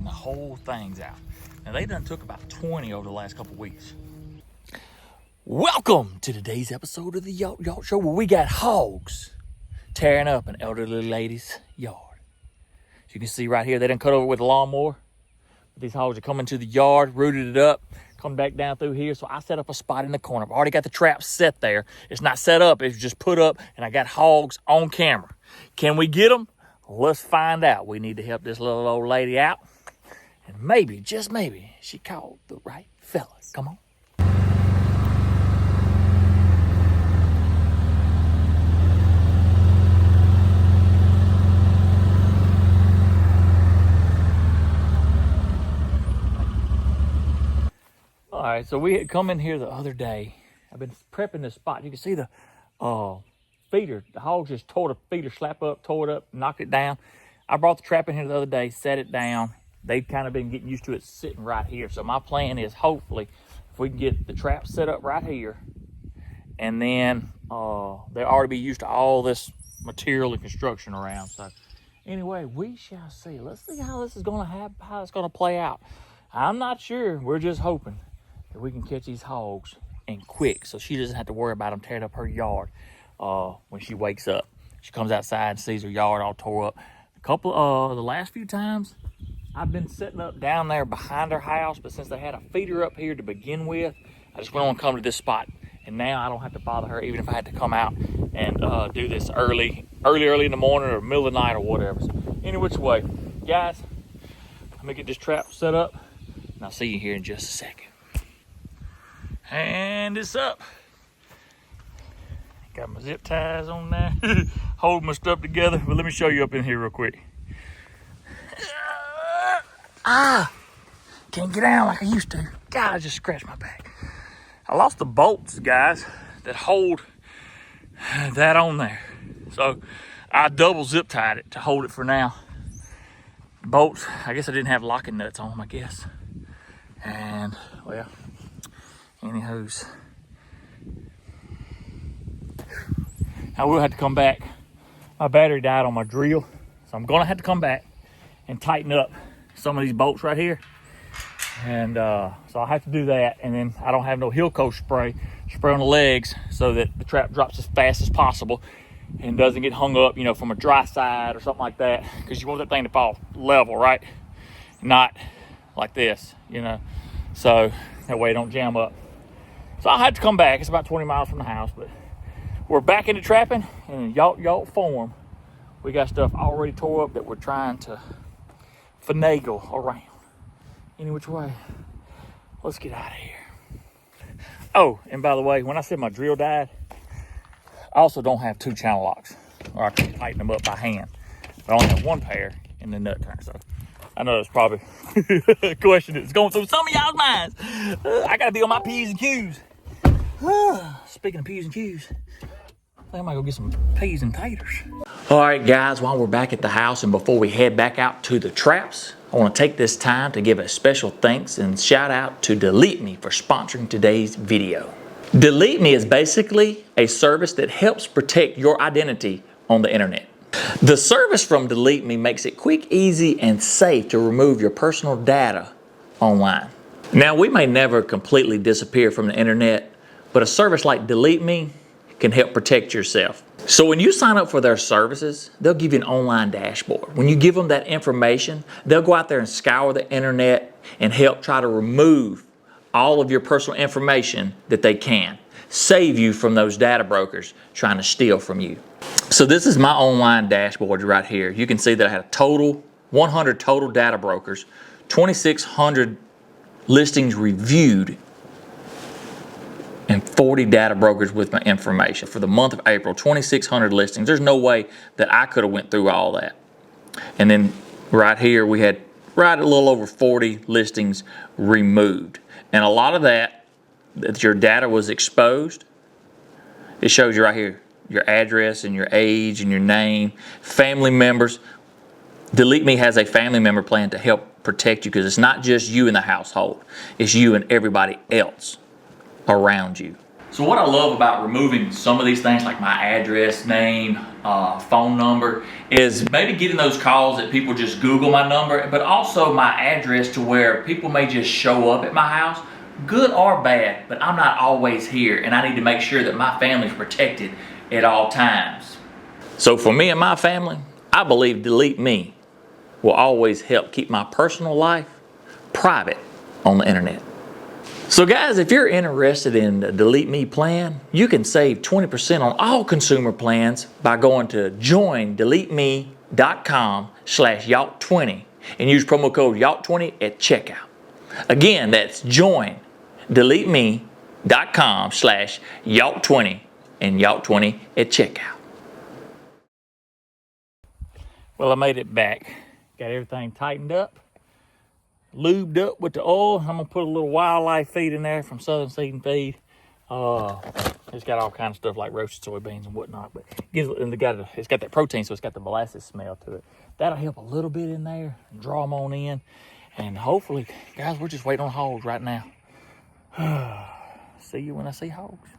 the whole thing's out. Now they done took about 20 over the last couple weeks. Welcome to today's episode of the Yacht Show, where we got hogs tearing up an elderly lady's yard. As you can see right here, they done cut over with a lawnmower. These hogs are coming to the yard, rooted it up, come back down through here. So I set up a spot in the corner. I've already got the trap set there. It's not set up, it's just put up, and I got hogs on camera. Can we get them? Let's find out. We need to help this little old lady out. And maybe, just maybe, she called the right fella. Come on. All right, so we had come in here the other day. I've been prepping this spot. You can see the feeder. The hogs just tore the feeder slap up, tore it up, knocked it down. I brought the trap in here the other day, set it down. They've kind of been getting used to it sitting right here. So my plan is hopefully if we can get the trap set up right here, and then they'll already be used to all this material and construction around. So anyway, we shall see. Let's see how this is going to happen, how it's going to play out. I'm not sure. We're just hoping that we can catch these hogs and quick, so she doesn't have to worry about them tearing up her yard when she wakes up. She comes outside and sees her yard all tore up. The last few times I've been setting up down there behind her house, but since they had a feeder up here to begin with, I just went on to come to this spot, and now I don't have to bother her, even if I had to come out and do this early in the morning or middle of the night or whatever. So any which way, guys, let me get this trap set up, and I'll see you here in just a second. And it's up. Got my zip ties on there, hold my stuff together. But let me show you up in here real quick. Can't get down like I used to. God, I just scratched my back. I lost the bolts, guys, that hold that on there. So I double zip tied it to hold it for now. Bolts, I guess I didn't have locking nuts on them, I guess. And, well, anywho's, I will have to come back. My battery died on my drill, so I'm gonna have to come back and tighten up some of these bolts right here. And so I'll have to do that, and then I don't have no heel coat spray on the legs so that the trap drops as fast as possible and doesn't get hung up, from a dry side or something like that, because you want that thing to fall level, right? Not like this, so that way it don't jam up. So I had to come back. It's about 20 miles from the house, but we're back into trapping, and in yacht form, we got stuff already tore up that we're trying to finagle around. Any which way, let's get out of here. Oh, and by the way, when I said my drill died, I also don't have 2 channel locks, or I can tighten them up by hand. But I only have 1 pair in the nut turn, so I know that's probably a question that's going through some of y'all's minds. I gotta be on my P's and Q's. Speaking of P's and Q's, I think I might go get some peas and taters. All right, guys, while we're back at the house and before we head back out to the traps, I want to take this time to give a special thanks and shout out to Delete Me for sponsoring today's video. Delete Me is basically a service that helps protect your identity on the internet. The service from Delete Me makes it quick, easy, and safe to remove your personal data online. Now, we may never completely disappear from the internet, but a service like Delete Me can help protect yourself. So when you sign up for their services, they'll give you an online dashboard. When you give them that information, they'll go out there and scour the internet and help try to remove all of your personal information that they can. Save you from those data brokers trying to steal from you. So this is my online dashboard right here. You can see that I had a total, 100 total data brokers, 2,600 listings reviewed, and 40 data brokers with my information. For the month of April, 2,600 listings. There's no way that I could have went through all that. And then right here, we had right a little over 40 listings removed. And a lot of that your data was exposed, it shows you right here, your address and your age and your name, family members. Delete Me has a family member plan to help protect you, because it's not just you in the household, it's you and everybody else around you. So what I love about removing some of these things like my address, name, phone number is maybe getting those calls that people just Google my number, but also my address to where people may just show up at my house, good or bad, but I'm not always here and I need to make sure that my family's protected at all times. So for me and my family, I believe Delete Me will always help keep my personal life private on the internet. So guys, if you're interested in the Delete Me plan, you can save 20% on all consumer plans by going to joindeleteme.com/yacht20 and use promo code yacht20 at checkout. Again, that's joindeleteme.com/yacht20 and yacht20 at checkout. Well, I made it back. Got everything tightened up, lubed up with the oil. I'm gonna put a little wildlife feed in there from Southern Seed and Feed. It's got all kinds of stuff like roasted soybeans and whatnot, but it's got that protein, so it's got the molasses smell to it. That'll help a little bit in there and draw them on in. And hopefully, guys, we're just waiting on hogs right now. See you when I see hogs.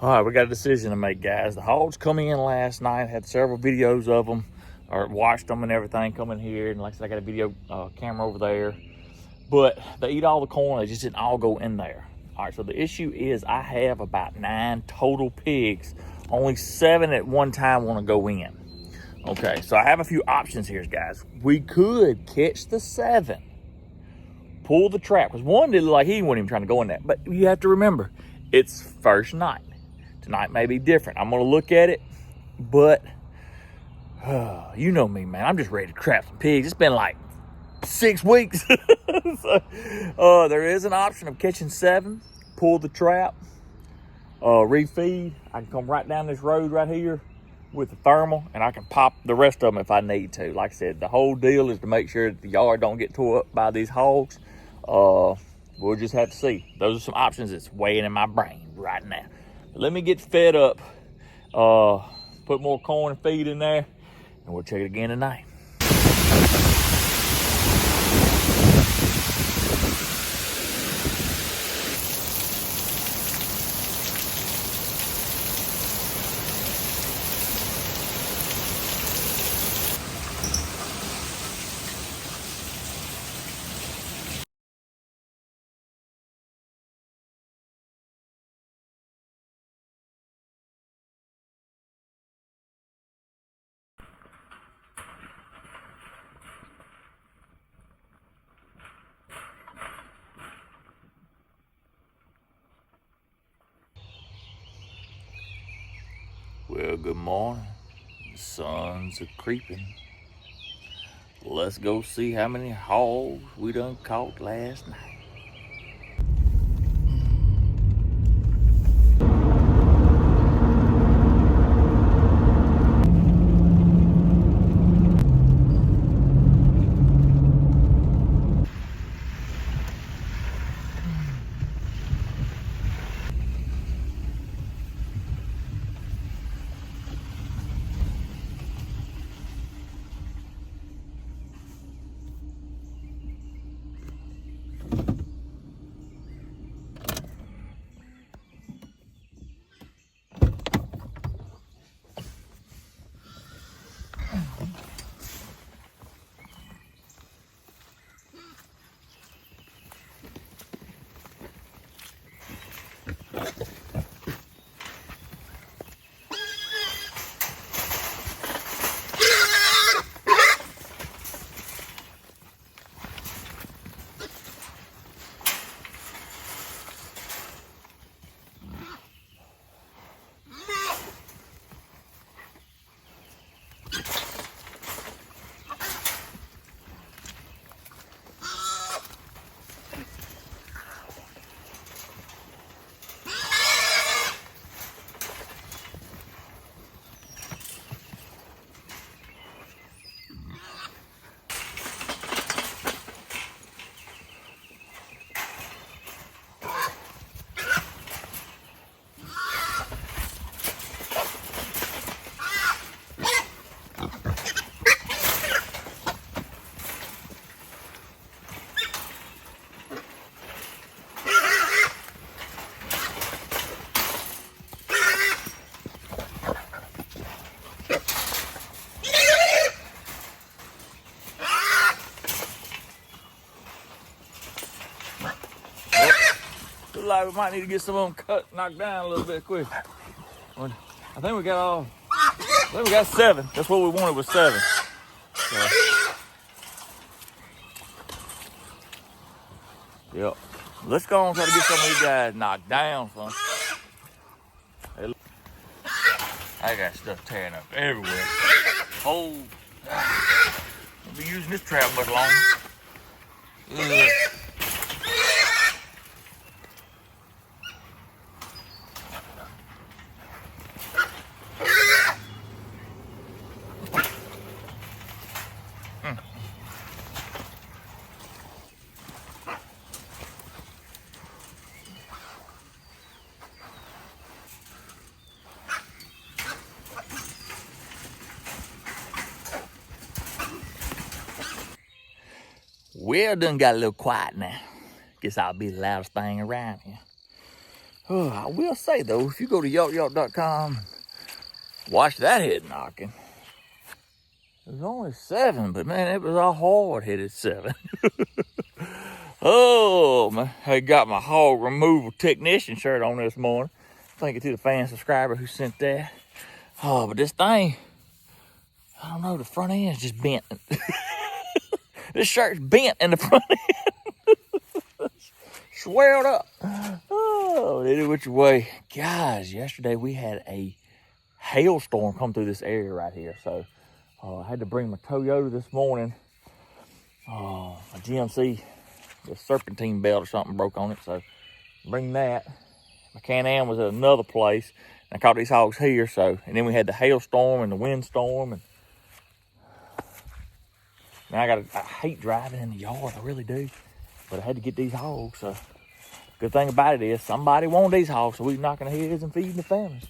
All right, we got a decision to make, guys. The hogs come in last night, had several videos of them, or watched them and everything coming here. And like I said, I got a video camera over there. But they eat all the corn, they just didn't all go in there. All right, so the issue is I have about 9 total pigs. Only 7 at one time want to go in. Okay, so I have a few options here, guys. We could catch the 7, pull the trap, because one did look like he wasn't even trying to go in that. But you have to remember, it's first night. Tonight may be different. I'm gonna look at it, but you know me, man. I'm just ready to trap some pigs. It's been like 6 weeks. So, there is an option of catching 7, pull the trap, refeed. I can come right down this road right here with the thermal, and I can pop the rest of them if I need to. Like I said, the whole deal is to make sure that the yard don't get tore up by these hogs. We'll just have to see. Those are some options that's weighing in my brain right now. Let me get fed up, put more corn and feed in there, and we'll check it again tonight. Well, good morning. The sun's creeping. Let's go see how many hogs we done caught last night. We might need to get some of them knocked down a little bit quick. I think we got 7. That's what we wanted was 7. So, yep. Let's go and try to get some of these guys knocked down, son. I got stuff tearing up everywhere. Oh, I'll be using this trap much longer. Ugh. Well, done got a little quiet now. Guess I'll be the loudest thing around here. Oh, I will say though, if you go to yelp.com, watch that head knocking. It was only 7, but man, it was a hard-headed 7. Oh man, I got my hog removal technician shirt on this morning. Thank you to the fan subscriber who sent that. Oh, but this thing, I don't know, the front end's just bent. This shirt's bent in the front end. Swelled up. Oh, any which way. Guys, yesterday we had a hailstorm come through this area right here. So I had to bring my Toyota this morning. My GMC, the serpentine belt or something broke on it. So bring that. My Can-Am was at another place. And I caught these hogs here. So, and then we had the hailstorm and the windstorm. And man, I hate driving in the yard. I really do. But I had to get these hogs. So good thing about it is somebody wanted these hogs. So we knocking heads and feeding the families.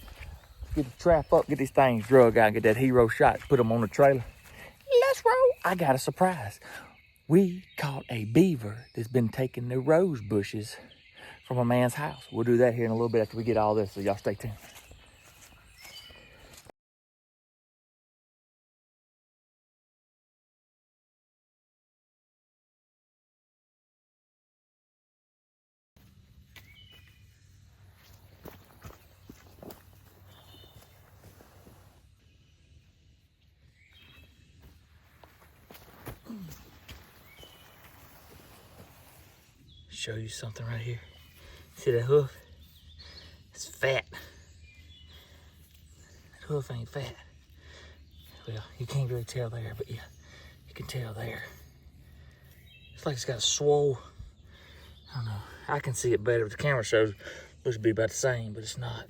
Get the trap up, get these things drug out, and get that hero shot, put them on the trailer. Let's roll. I got a surprise. We caught a beaver that's been taking the rose bushes from a man's house. We'll do that here in a little bit after we get all this, so y'all stay tuned. Show you something right here. See that hoof? It's fat. That hoof ain't fat. Well, you can't really tell there, but yeah, you can tell there. It's like it's got a swole. I don't know. I can see it better, but the camera shows it looks to be about the same, but it's not.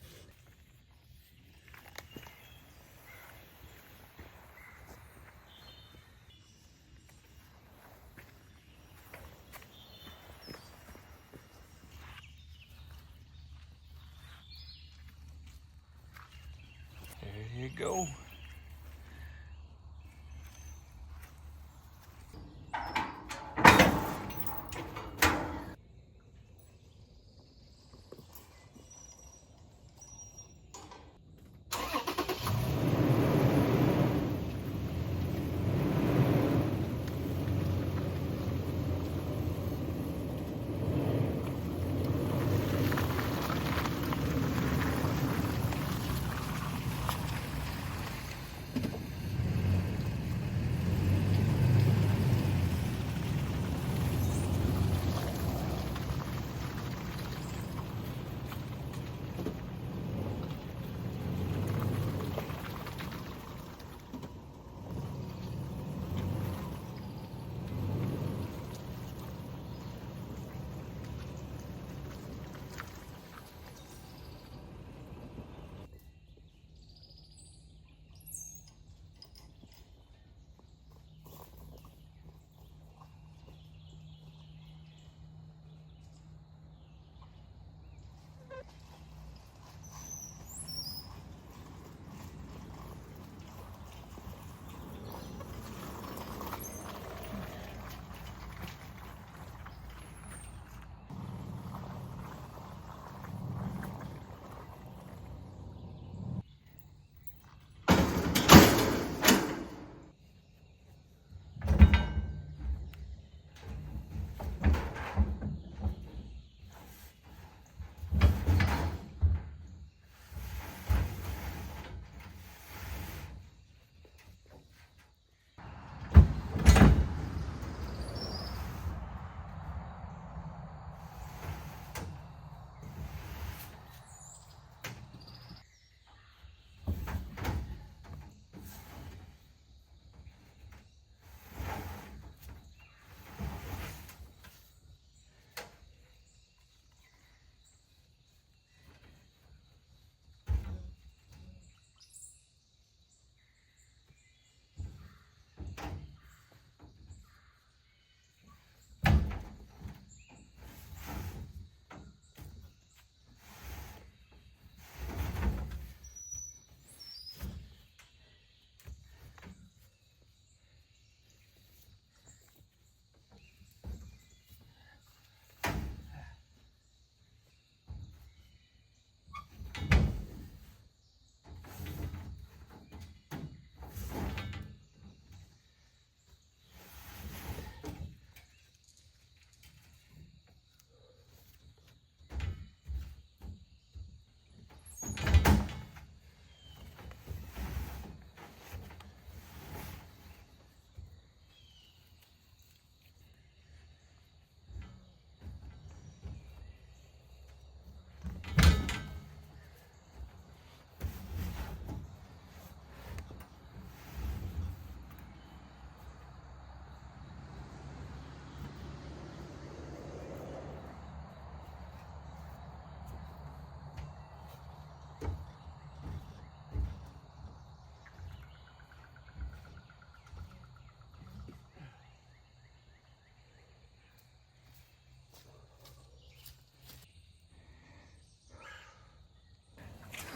There you go.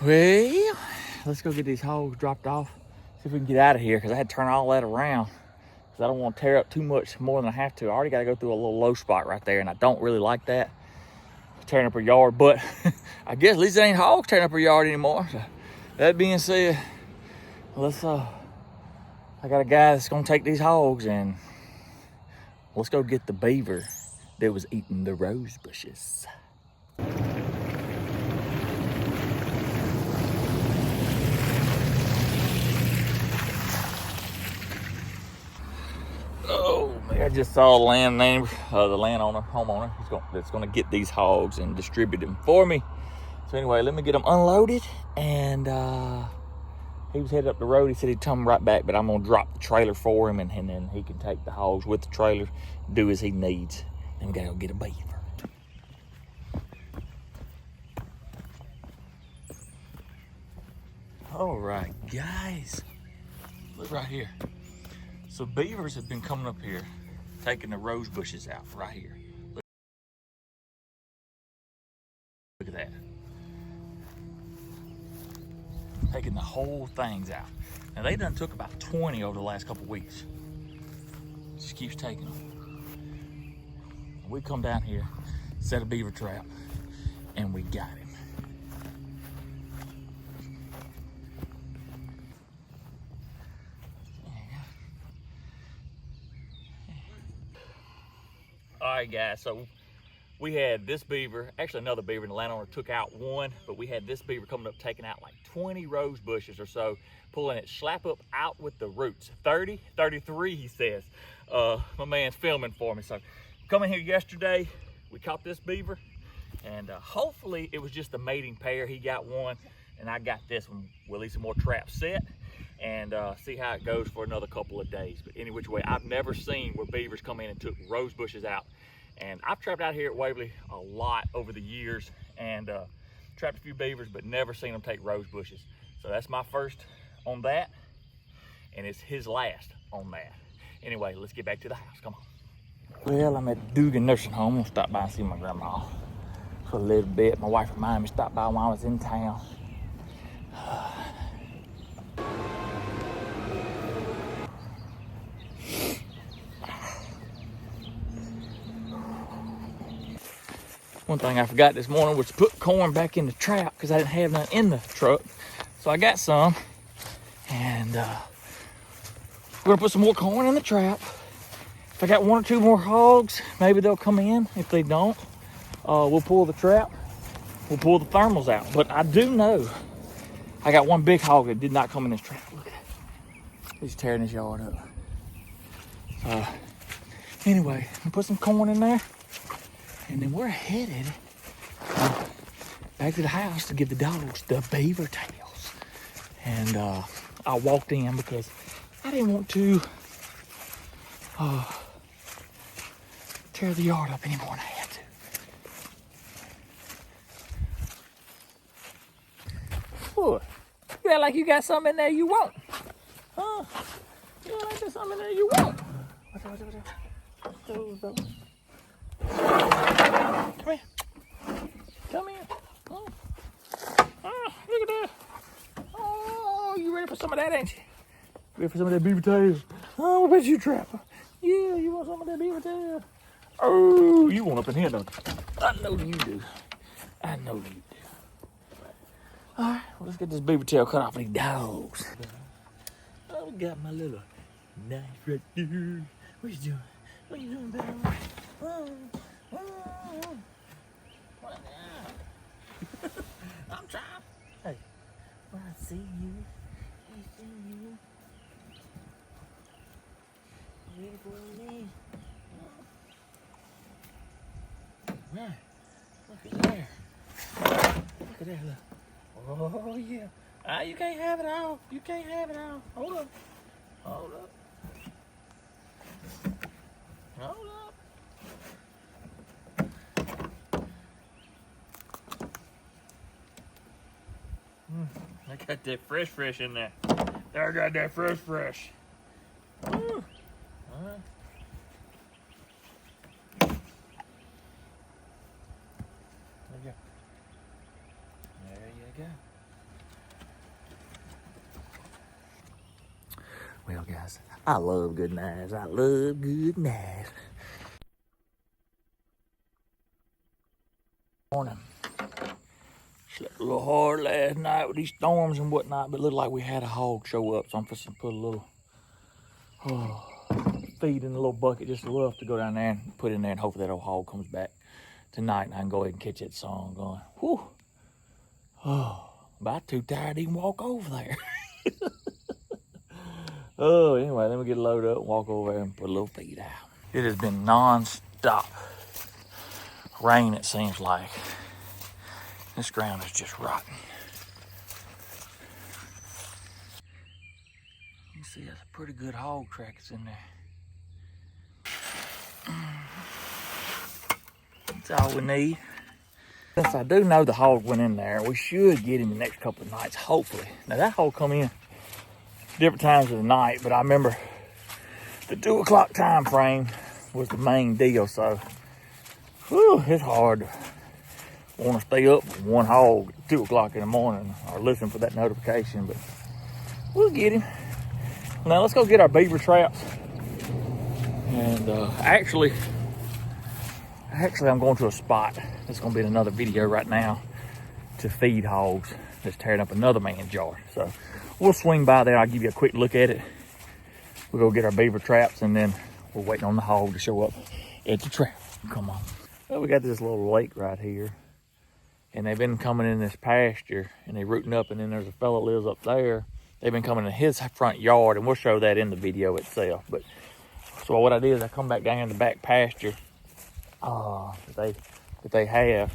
Well, let's go get these hogs dropped off. See if we can get out of here, because I had to turn all that around. Because I don't want to tear up too much more than I have to. I already got to go through a little low spot right there, and I don't really like that. Tearing up her yard, but I guess at least it ain't hogs tearing up her yard anymore. So that being said, let's I got a guy that's gonna take these hogs and let's go get the beaver that was eating the rose bushes. Oh man, I just saw the homeowner that's gonna get these hogs and distribute them for me. So anyway, let me get them unloaded, and he was headed up the road. He said he'd come right back, but I'm gonna drop the trailer for him, and then he can take the hogs with the trailer, do as he needs. Then we gotta go get a beaver. All right, guys, look right here. So beavers have been coming up here, taking the rose bushes out right here. Look at that. Taking the whole things out. Now they done took about 20 over the last couple weeks. Just keeps taking them. We come down here, set a beaver trap, and we got him. All right, guys, so we had this beaver, actually another beaver, and the landowner took out one, but we had this beaver coming up taking out like 20 rose bushes or so, pulling it slap up out with the roots. 30, 33, he says. My man's filming for me. So coming here yesterday, we caught this beaver, and hopefully it was just a mating pair. He got one, and I got this one. We'll leave some more traps set and see how it goes for another couple of days. But any which way, I've never seen where beavers come in and took rose bushes out. And I've trapped out here at Waverly a lot over the years, and trapped a few beavers, but never seen them take rose bushes. So that's my first on that, and it's his last on that. Anyway, let's get back to the house, come on. Well, I'm at Dugan Nursing Home. I'm gonna stop by and see my grandma for a little bit. My wife reminded me to stop by while I was in town. One thing I forgot this morning was to put corn back in the trap because I didn't have none in the truck. So I got some, and we're gonna put some more corn in the trap. If I got one or two more hogs, maybe they'll come in. If they don't, we'll pull the trap. We'll pull the thermals out. But I do know I got one big hog that did not come in this trap. Look at that. He's tearing his yard up. Anyway, I'll put some corn in there. And then we're headed back to the house to give the dogs the beaver tails. And I walked in because I didn't want to tear the yard up any more than I had to. What? You act like you got something in there you want. Huh? You act like there's something in there you want. What's Come here. Come here. Oh. Oh, look at that. Oh, you ready for some of that, ain't you? Ready for some of that beaver tail? Oh, what about you, Trapper? Yeah, you want some of that beaver tail? Oh, you want up in here, don't you? I know you do. I know you do. All right, well, let's get this beaver tail cut off of these dogs. Oh, we got my little knife right there. What you doing? What you doing, baby? Oh. What now? I'm trying. Hey, well, I see you. I see you. Ready for me? Right. Look at there. Look at that. Look. Oh, yeah. Ah, you can't have it all. You can't have it all. Hold up. Hold up. Hold up. I got that fresh in there. I got that fresh. Woo. All right. There you go. There you go. Well, guys, I love good knives. I love good knives. Morning. Slept a little hard last night with these storms and whatnot, but it looked like we had a hog show up, so I'm just gonna put a little feed in a little bucket, just enough to go down there and put in there, and hopefully that old hog comes back tonight, and I can go ahead and catch that song going. Whew. Oh, about too tired to even walk over there. Oh, anyway, let me get loaded up and walk over there and put a little feed out. It has been non-stop rain, it seems like. This ground is just rotten. You see, that's a pretty good hog track that's in there. That's all we need. Since I do know the hog went in there, we should get him the next couple of nights, hopefully. Now that hog come in different times of the night, but I remember the 2 o'clock time frame was the main deal, so whew, it's hard to want to stay up with one hog at 2 o'clock in the morning or listen for that notification, but we'll get him. Now let's go get our beaver traps. And actually I'm going to a spot that's going to be in another video right now to feed hogs that's tearing up another man's yard. So we'll swing by there. I'll give you a quick look at it. We'll go get our beaver traps, and then we're waiting on the hog to show up at the trap. Come on. Well, we got this little lake right here, and they've been coming in this pasture, and they're rooting up, and then there's a fellow that lives up there. They've been coming in his front yard, and we'll show that in the video itself. But so what I did is I come back down in the back pasture that they have,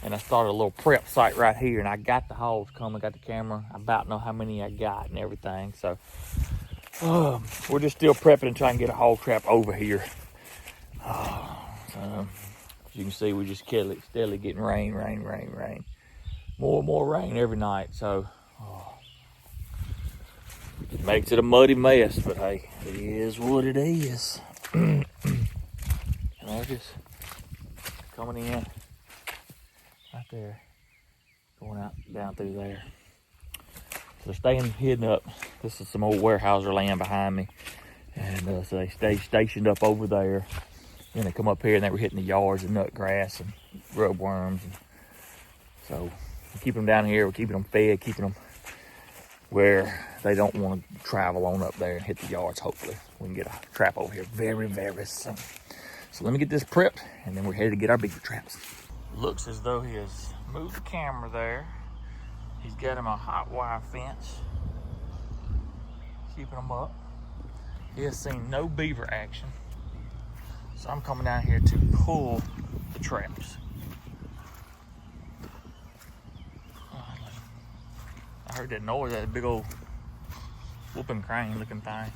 and I started a little prep site right here, and I got the hogs coming, got the camera. I about know how many I got and everything. So we're just still prepping and trying to get a hog trap over here. As you can see, we just steadily getting rain. More and more rain every night. So it makes it a muddy mess, but hey, it is what it is. And they're just coming in right there, going out down through there. So they're staying hidden up. This is some old Weyerhaeuser land behind me, and so they stay stationed up over there. Then they come up here and they were hitting the yards and nut grass and grub worms. And so we keep them down here. We're keeping them fed, keeping them where they don't want to travel on up there and hit the yards. Hopefully we can get a trap over here very, very soon. So let me get this prepped, and then we're headed to get our beaver traps. Looks as though he has moved the camera there. He's got him a hot wire fence, keeping them up. He has seen no beaver action. So I'm coming down here to pull the traps. I heard that noise, that big old whooping crane looking thing.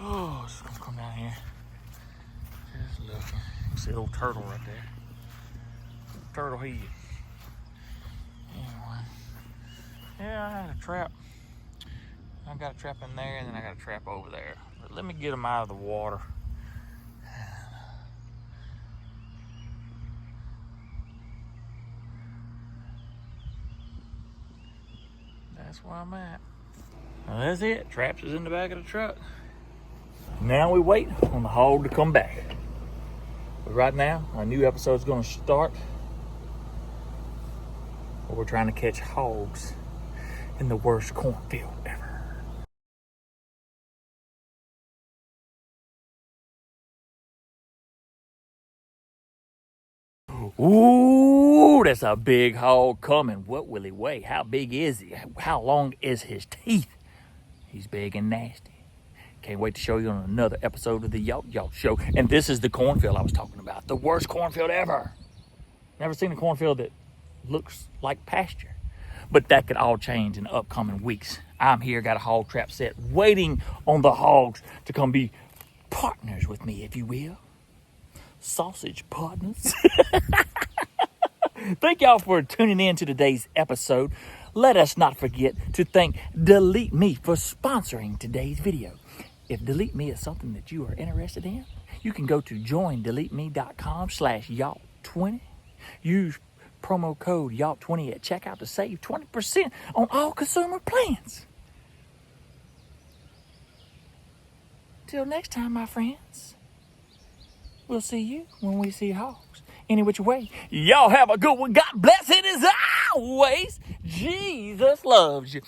Oh, just gonna come down here. Just looking. You see the old turtle right there. Turtle head. Anyway. Yeah, I had a trap. I got a trap in there, and then I got a trap over there. But let me get them out of the water. That's where I'm at. Well, that's it. Traps is in the back of the truck. Now we wait on the hog to come back. But right now, our new episode is going to start. Where we're trying to catch hogs in the worst cornfield ever. Ooh, that's a big hog coming. What will he weigh? How big is he? How long is his teeth? He's big and nasty. Can't wait to show you on another episode of the Yacht Show. And this is the cornfield I was talking about. The worst cornfield ever. Never seen a cornfield that looks like pasture. But that could all change in the upcoming weeks. I'm here, got a hog trap set, waiting on the hogs to come be partners with me, if you will. Sausage partners. Thank y'all for tuning in to today's episode. Let us not forget to thank Delete Me for sponsoring today's video. If Delete Me is something that you are interested in, you can go to joindeleteme.com/yacht20. Use promo code yacht20 at checkout to save 20% on all consumer plans. Till next time, my friends. We'll see you when we see hogs. Any which way. Y'all have a good one. God bless it as always. Jesus loves you.